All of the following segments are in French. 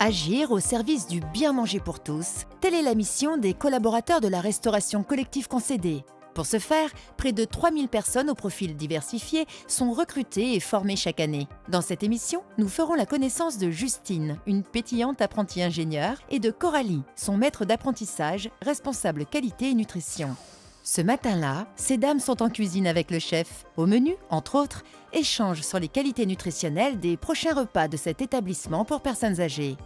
Agir au service du bien manger pour tous, telle est la mission des collaborateurs de la restauration collective concédée. Pour ce faire, près de 3000 personnes au profil diversifié sont recrutées et formées chaque année. Dans cette émission, nous ferons la connaissance de Justine, une pétillante apprentie ingénieure, et de Coralie, son maître d'apprentissage, responsable qualité et nutrition. Ce matin-là, ces dames sont en cuisine avec le chef. Au menu, entre autres, échange sur les qualités nutritionnelles des prochains repas de cet établissement pour personnes âgées.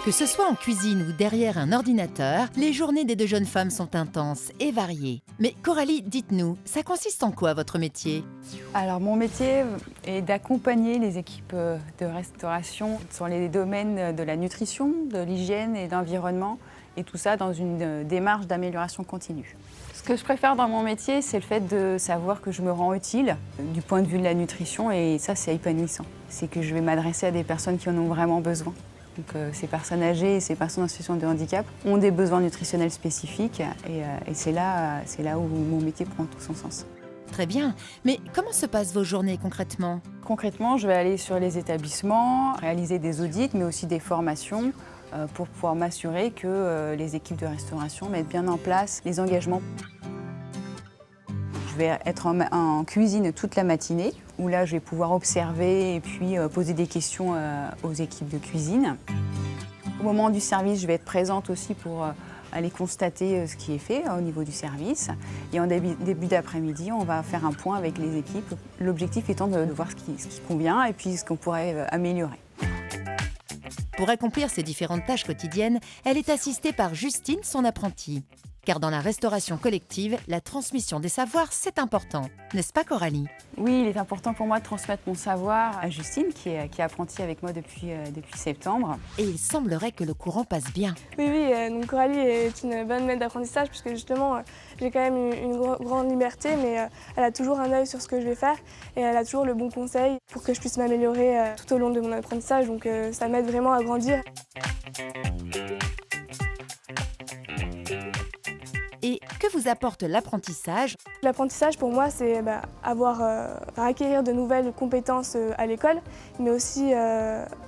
Que ce soit en cuisine ou derrière un ordinateur, les journées des deux jeunes femmes sont intenses et variées. Mais Coralie, dites-nous, ça consiste en quoi votre métier ? Alors mon métier est d'accompagner les équipes de restauration sur les domaines de la nutrition, de l'hygiène et de l'environnement, et tout ça dans une démarche d'amélioration continue. Ce que je préfère dans mon métier, c'est le fait de savoir que je me rends utile du point de vue de la nutrition, et ça c'est épanouissant. C'est que je vais m'adresser à des personnes qui en ont vraiment besoin. Donc, ces personnes âgées et ces personnes en situation de handicap ont des besoins nutritionnels spécifiques et c'est là où mon métier prend tout son sens. Très bien, mais comment se passent vos journées concrètement ? Concrètement, je vais aller sur les établissements, réaliser des audits, mais aussi des formations pour pouvoir m'assurer que les équipes de restauration mettent bien en place les engagements. Je vais être en cuisine toute la matinée, où là je vais pouvoir observer et puis poser des questions aux équipes de cuisine. Au moment du service, je vais être présente aussi pour aller constater ce qui est fait au niveau du service. Et en début d'après-midi, on va faire un point avec les équipes, l'objectif étant de voir ce qui convient et puis ce qu'on pourrait améliorer. Pour accomplir ces différentes tâches quotidiennes, elle est assistée par Justine, son apprentie. Car dans la restauration collective, la transmission des savoirs, c'est important. N'est-ce pas Coralie ? Oui, il est important pour moi de transmettre mon savoir à Justine, qui est apprentie avec moi depuis septembre. Et il semblerait que le courant passe bien. Oui, donc Coralie est une bonne maître d'apprentissage puisque justement, j'ai quand même une grande liberté, mais elle a toujours un œil sur ce que je vais faire et elle a toujours le bon conseil pour que je puisse m'améliorer tout au long de mon apprentissage. Donc ça m'aide vraiment à grandir. Et que vous apporte l'apprentissage ? L'apprentissage pour moi, c'est acquérir de nouvelles compétences à l'école, mais aussi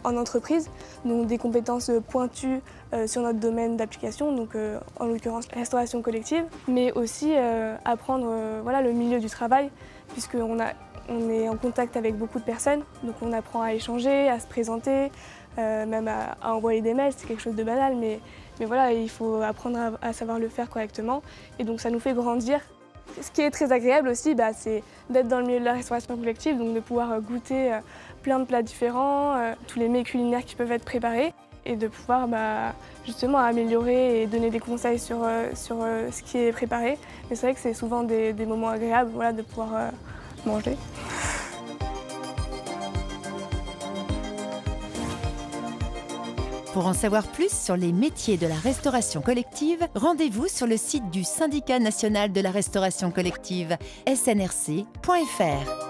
en entreprise, donc des compétences pointues sur notre domaine d'application, donc en l'occurrence restauration collective, mais aussi apprendre le milieu du travail, puisqu'on est en contact avec beaucoup de personnes, donc on apprend à échanger, à se présenter, même à envoyer des mails, c'est quelque chose de banal, mais voilà, il faut apprendre à savoir le faire correctement et donc ça nous fait grandir. Ce qui est très agréable aussi, c'est d'être dans le milieu de la restauration collective, donc de pouvoir goûter plein de plats différents, tous les mets culinaires qui peuvent être préparés et de pouvoir justement améliorer et donner des conseils sur ce qui est préparé. Mais c'est vrai que c'est souvent des moments agréables de pouvoir manger. Pour en savoir plus sur les métiers de la restauration collective, rendez-vous sur le site du Syndicat national de la restauration collective, snrc.fr.